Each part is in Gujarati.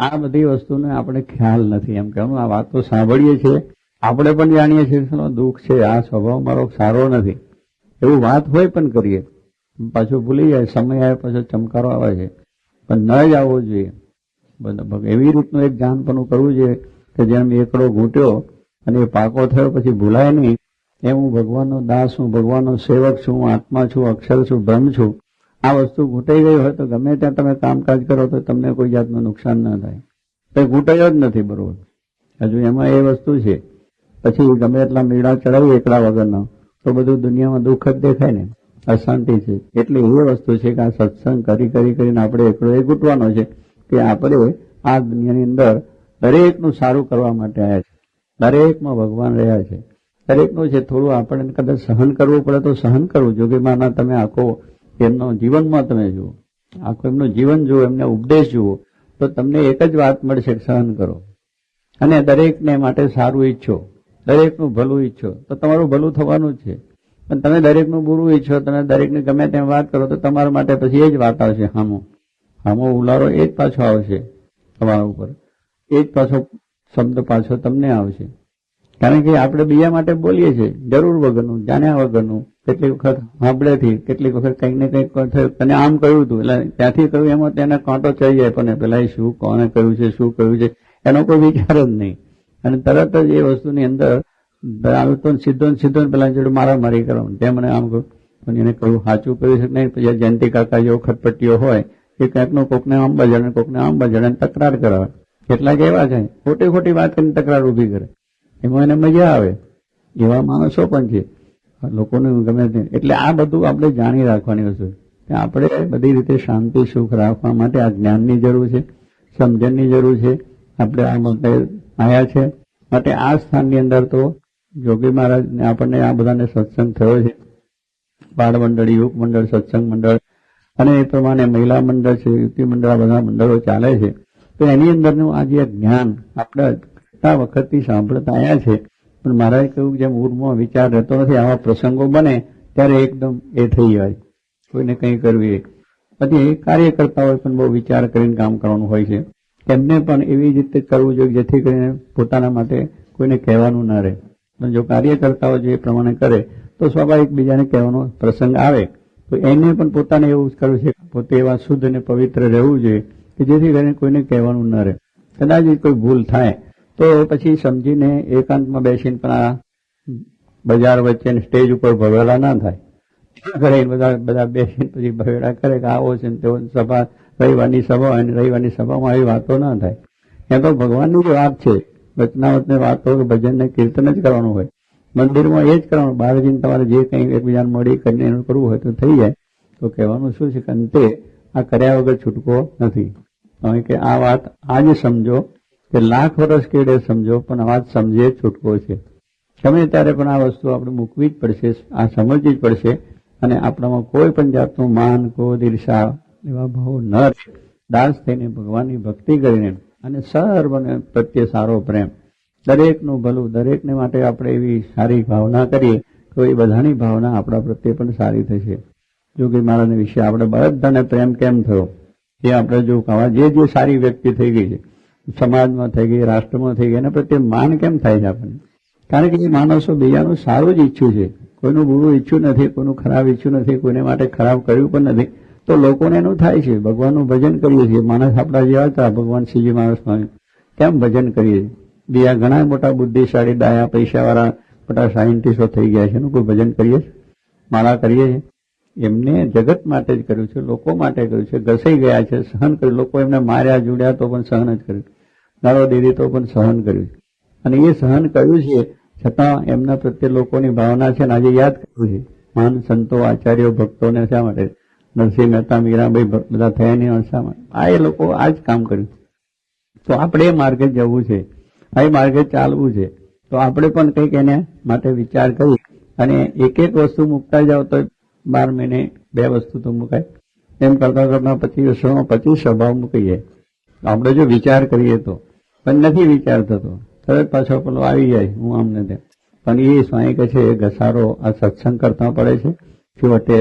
આ બધી વસ્તુને આપણે ખ્યાલ નથી. એમ કે આ વાત તો સાંભળીએ છીએ, આપણે પણ જાણીએ છીએ કે દુઃખ છે, આ સ્વભાવ મારો સારો નથી, એવું વાત હોય પણ કરીએ, પાછું ભૂલી જાય, સમય આવે પાછો ચમકારો આવે છે, પણ ન જ આવવો જોઈએ. એવી રીતનું એક જાનપણું કરવું જોઈએ કે જેમ એકડો ઘૂંટ્યો અને એ પાકો થયો પછી ભૂલાય નહીં, એમ હું ભગવાનનો દાસ છું, ભગવાનનો સેવક છું, હું આત્મા છું, અક્ષર છું, બ્રહ્મ છું. આ વસ્તુ ઘૂંટાઈ ગઈ હોય તો ગમે ત્યાં તમે કામકાજ કરો તો તમને કોઈ જાતનું નુકસાન ન થાય. તો ઘૂંટાયો જ નથી બરોબર. હજુ એમાં એ વસ્તુ છે. પછી ગમે એટલા મીડા ચડાવી એકડા વગરના તો બધું દુનિયામાં દુઃખ જ દેખાય ને, અશાંતિ છે. એટલે એ વસ્તુ છે કે આ સત્સંગ કરીને આપણે એકડો એ ઘૂંટવાનો છે કે આપણે આ દુનિયાની અંદર દરેકનું સારું કરવા માટે આવ્યા છે. દરેકમાં ભગવાન રહ્યા છે. દરેકનું છે. થોડું આપણને કદાચ સહન કરવું પડે તો સહન કરવું. જોગીમાના તમે આખો એમનો જીવનમાં તમે જુઓ, આખું એમનું જીવન જુઓ, એમને ઉપદેશ જુઓ તો તમને એક જ વાત મળશે કે સહન કરો અને દરેકને માટે સારું ઈચ્છો, દરેકનું ભલું ઈચ્છો તો તમારું ભલું થવાનું જ છે. પણ તમે દરેકનું બુરું ઈચ્છો, તમે દરેકને ગમે તેમ વાત કરો તો તમારા માટે પછી એ જ વાત આવશે. હામો ઉલારો એ જ પાછો આવશે તમારા ઉપર, એ જ પાછો શબ્દ પાછો તમને આવશે. કારણ કે આપણે બીજા માટે બોલીએ છીએ જરૂર વગરનું, જાણ્યા વગરનું. કેટલીક વખત સાંભળેથી, કેટલીક વખત કંઈક ને કંઈક થયું, તને આમ કહ્યું હતું એટલે ત્યાંથી કહ્યું એમાં તેને કાંટો ચડી જાય, પણ પેલા શું કોને કહ્યું છે, શું કહ્યું છે એનો કોઈ વિચાર જ નહીં. અને તરત જ એ વસ્તુની અંદર તો સીધો પેલા જોડે મારામારી કરવાનું, તે મને આમ કહ્યું, પણ એને કહ્યું સાચું કહ્યું છે નહીં. પછી જયંતિ કાકા જેવો ખટપટીઓ હોય એ ક્યાંકનો કોકને આમ બજાડે, કોકને આમ બજાડે, તકરાર કરાવે. કેટલાક એવા છે ખોટી વાત કરીને તકરાર ઉભી કરે, એમાં એને મજા આવે. એવા માણસો પણ છે, લોકોને ગમે તે. એટલે આ બધું આપણે જાણી રાખવાની વસ્તુ કે આપણે બધી રીતે શાંતિ સુખ રાખવા માટે આ જ્ઞાનની જરૂર છે, સમજણની જરૂર છે. આપણે આ માટે આવ્યા છે. માટે આ સ્થાનની અંદર તો જોગી મહારાજને આપણને આ બધાને સત્સંગ થયો છે. બાળ મંડળ, યુવક મંડળ, સત્સંગ મંડળ અને એ પ્રમાણે મહિલા મંડળ છે, યુવતી મંડળ, આ બધા મંડળો ચાલે છે. તો એની અંદરનું આ જે જ્ઞાન આપણે કેટલા વખતથી સાંભળતા આવ્યા છે, પણ મહારાજે કહ્યું જેમ ઊર્માં વિચાર રહેતો નથી, આવા પ્રસંગો બને ત્યારે એકદમ એ થઈ જાય, કોઈને કંઈ કરવું એ. પછી કાર્ય કરતા હોય પણ બહુ વિચાર કરીને કામ કરવાનું હોય છે. એમને પણ એવી રીતે કરવું જોઈએ જેથી કરીને પોતાના માટે કોઈને કહેવાનું ના રહે. પણ જો કાર્ય કરતા હોય એ પ્રમાણે કરે તો સ્વાભાવિક બીજાને કહેવાનો પ્રસંગ આવે તો એને પણ પોતાને એવું કરવું છે, પોતે એવા શુદ્ધ અને પવિત્ર રહેવું જોઈએ કે જેથી કરીને કોઈને કહેવાનું ન રહે. કદાચ કોઈ ભૂલ થાય તો પછી સમજીને એકાંતમાં બેસીને પણ આ બજાર વચ્ચે સ્ટેજ ઉપર ભવેડા ના થાય. ઘરે બધા બેસીને પછી ભવેડા કરે કે આવો છે તેઓ સભા, રવિવારની સભા હોય, રવિવારની સભામાં આવી વાતો ના થાય. એ તો ભગવાનની જ વાત છે. વચનાવતની વાત હોય, ભજન ને કીર્તન જ કરવાનું હોય, મંદિરમાં એ જ કરવાનું. બહાર જઈને તમારે જે કંઈ એકબીજાને મળી કરીને એનું કરવું હોય તો થઈ જાય. તો કહેવાનું શું છે કે અંતે આ કર્યા વગર છૂટકો નથી. કારણ કે આ વાત આજ સમજો કે લાખ વર્ષ કેડે સમજો, પણ આ વાત સમજે છૂટકો છે. ગમે ત્યારે પણ આ વસ્તુ આપણે મૂકવી જ પડશે, આ સમજવી જ પડશે. અને આપણામાં કોઈ પણ જાતનું માન, ક્રોધ, ઈર્ષા એવા ભાવ ન રહે. દાસ થઈને ભગવાનની ભક્તિ કરીને અને સર્વને પ્રત્યે સારો પ્રેમ, દરેકનું ભલું, દરેકને માટે આપણે એવી સારી ભાવના કરીએ તો એ બધાની ભાવના આપણા પ્રત્યે પણ સારી થશે. જોગી મહારાજના વિશે આપણે બધાને પ્રેમ કેમ થયો એ આપણે જો કહેવા, જે સારી વ્યક્તિ થઈ ગઈ છે, સમાજમાં થઈ ગઈ, રાષ્ટ્રમાં થઈ ગઈ, એના પ્રત્યે માન કેમ થાય છે આપણને? કારણ કે એ માણસો બીજાનું સારું જ ઈચ્છ્યું છે, કોઈનું બુરું ઈચ્છ્યું નથી, કોઈનું ખરાબ ઈચ્છ્યું નથી, કોઈને માટે ખરાબ કર્યું પણ નથી. તો લોકોને એનું થાય છે. ભગવાનનું ભજન કરીએ છીએ. માણસ આપણા જેવા હતા, ભગવાન શ્રીજી મહારાજ સ્વામી કેમ ભજન કરીએ છીએ? બીજા ઘણા મોટા બુદ્ધિશાળી, ડાયા, પૈસાવાળા મોટા સાયન્ટિસ્ટો થઈ ગયા છે, એનું કોઈ ભજન કરીએ છીએ? માળા કરીએ છીએ? એમને જગત માટે જ કર્યું છે, લોકો માટે કર્યું છે. ઘસાઈ ગયા છે, સહન કર્યું. લોકો એમને માર્યા, જુડ્યા તો પણ સહન જ કર્યું, ગાળો દીધી તો પણ સહન કર્યું. અને એ સહન કર્યું છે છતાં એમના પ્રત્યે લોકોની ભાવના છે ને આજે યાદ કરવું છે. મહાન સંતો, આચાર્યો, ભક્તોને શા માટે? નરસિંહ મહેતા, મીરાબાઈ બધા થયા નહીં શા માટે? આ એ લોકો આ જ કામ કર્યું. તો આપણે એ માર્ગે જવું છે, આ માર્ગે ચાલવું છે. તો આપણે પણ કંઈક એને માટે વિચાર કરી અને એક વસ્તુ મૂકતા જાવ તો 12 મહિને 2 વસ્તુ તો મુકાય. એમ કરતા 25 વર્ષોમાં 25 સ્વભાવ મૂકી જાય. આપણે જો વિચાર કરીએ તો. પણ નથી વિચાર થતો, તરત પાછો પેલો આવી જાય, હું આમ ને તેમ. પણ એ સ્વામી કહે છે એ ઘસારો આ સત્સંગ કરતા પડે છે. છેવટે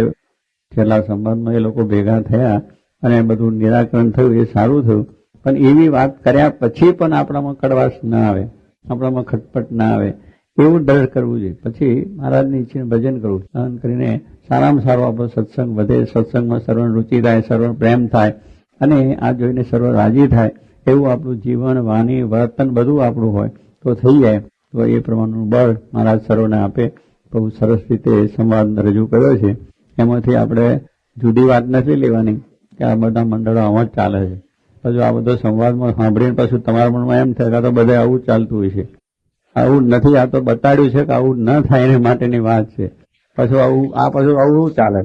છેલ્લા સંબંધમાં એ લોકો ભેગા થયા અને બધું નિરાકરણ થયું, એ સારું થયું. પણ એવી વાત કર્યા પછી પણ આપણામાં કડવાશ ના આવે, આપણામાં ખટપટ ના આવે એવું ડર કરવું જોઈએ. પછી મહારાજની ઈચ્છીને ભજન કરવું, સ્નાન કરીને સારામાં સારો આપણો સત્સંગ વધે, સત્સંગમાં સર્વને રુચિ થાય, સર્વ પ્રેમ થાય અને આ જોઈને સર્વ રાજી થાય એવું આપણું જીવન, વાણી, વર્તન બધું આપણું હોય તો થઈ જાય. તો એ પ્રમાણનું બળ મહારાજ સર્વને આપે. બહુ સરસ રીતે સંવાદ રજૂ કર્યો છે. એમાંથી આપણે જુદી વાત નથી લેવાની કે આ બધા મંડળો આમાં જ ચાલે છે. પછી આ બધો સંવાદમાં સાંભળીને પાછું તમારા મનમાં એમ થાય કે તો બધે આવું જ ચાલતું હોય છે. આવું નથી, આ તો બતાડ્યું છે કે આવું ન થાય એને માટેની વાત છે. પાછું આવું ચાલે,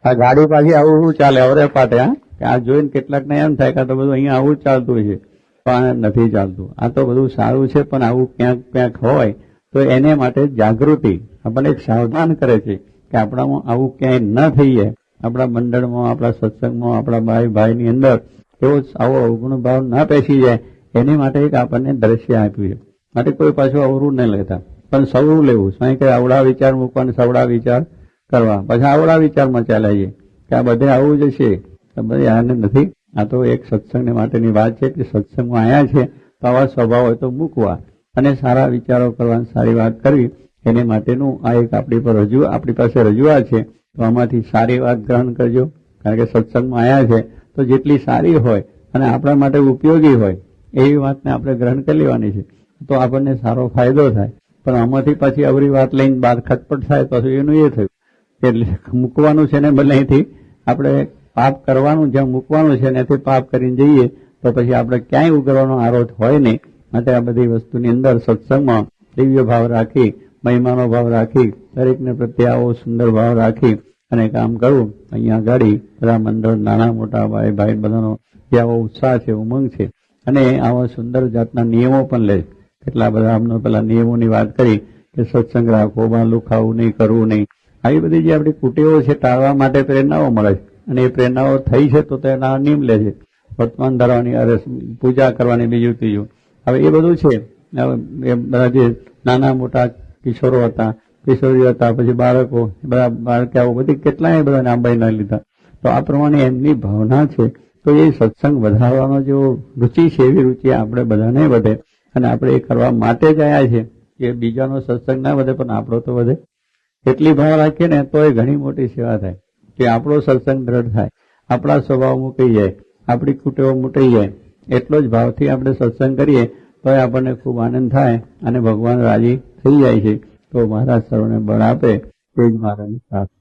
આ ગાડી પાછી આવું ચાલે અવરે પાટે. કે આ જોઈને કેટલાકને એમ થાય કે તો બધું અહીંયા આવું જ ચાલતું હોય છે, પણ નથી ચાલતું. આ તો બધું સારું છે, પણ આવું ક્યાંક ક્યાંક હોય તો એને માટે જાગૃતિ આપણને એક સાવધાન કરે છે કે આપણામાં આવું ક્યાંય ન થઈ જાય. આપણા મંડળમાં, આપણા સત્સંગમાં, આપણા ભાઈની અંદર એવો આવો અવગુણ ભાવ ન પેસી જાય એની માટે એક આપણને દ્રશ્ય આપ્યું છે. માટે કોઈ પાછું અવરું ન લેતા, પણ સવરું લેવું. સ્વાય કે આવડા વિચાર મૂકવાને સવડા વિચાર કરવા, પછી આવડા વિચારમાં ચાલ્યા જઈએ કે આ બધે આવું જ છે. બધે આને નથી. આ તો એક સત્સંગને માટેની વાત છે કે સત્સંગમાં આવ્યા છે તો આવા સ્વભાવ હોય તો મૂકવા અને સારા વિચારો કરવા, સારી વાત કરવી એને માટેનું આ એક આપણી પાસે રજૂઆત છે. તો આમાંથી સારી વાત ગ્રહણ કરજો, કારણ કે સત્સંગમાં આવ્યા છે તો જેટલી સારી હોય અને આપણા માટે ઉપયોગી હોય એવી વાતને આપણે ગ્રહણ કરી લેવાની છે, તો આપણને સારો ફાયદો થાય. પણ આમાંથી પછી અવરી વાત લઈને બહાર ખટપટ થાય તો એનું એ થયું એટલે મૂકવાનું છે ને બદલે અહીંથી આપણે પાપ કરવાનું, જ્યાં મૂકવાનું છે એનાથી પાપ કરીને જઈએ તો પછી આપણે ક્યાંય ઉગરવાનો આરોધ હોય નહીં. માટે આ બધી વસ્તુની અંદર સત્સંગમાં દિવ્ય ભાવ રાખી, મહિમાનો ભાવ રાખી, દરેકને પ્રત્યે આવો સુંદર ભાવ રાખી અને કામ કરવું. અહીંયા આગળ બધા મંડળ, નાના મોટા ભાઈ બધાનો જે આવો ઉત્સાહ છે, ઉમંગ છે અને આવા સુંદર જાતના નિયમો પણ લે. કેટલા બધા અમને પેલા નિયમોની વાત કરી કે સત્સંગ રાખવો, બાલું ખાવું નહીં, કરવું નહીં. આવી બધી જે આપણી કુટેવો છે ટાળવા માટે પ્રેરણાઓ મળે છે અને એ પ્રેરણાઓ થઈ છે તો તેના નિયમ લે છે. વર્તમાન ધરવાની, પૂજા કરવાની, બીજું ત્રીજું. હવે એ બધું છે. એ બધા જે નાના મોટા કિશોરો હતા, કિશોરીઓ હતા, પછી બાળકો, બધા બાળકાઓ, બધી કેટલાય બધાને આંબાઈ ના લીધા. તો આ પ્રમાણે એમની ભાવના છે. તો એ સત્સંગ વધારવાનો જો રુચિ છે એવી રુચિ આપણે બધાને વધે અને આપણે એ કરવા માટે જ આવ્યા છે કે બીજાનો સત્સંગ ના વધે પણ આપણો તો વધે. એટલી ભાવ રાખીએ ને તો એ ઘણી મોટી સેવા થાય કે આપણો સત્સંગ દ્રઢ થાય, આપણા સ્વભાવ મૂકી જાય, આપણી કુટેવો મૂટી જાય. એટલો જ ભાવથી આપણે સત્સંગ કરીએ તો આપણને ખૂબ આનંદ થાય અને ભગવાન રાજી થઈ જાય છે. તો મહારાજ સર્વને બળ આપે તે જ મારાની પ્રાર્થના.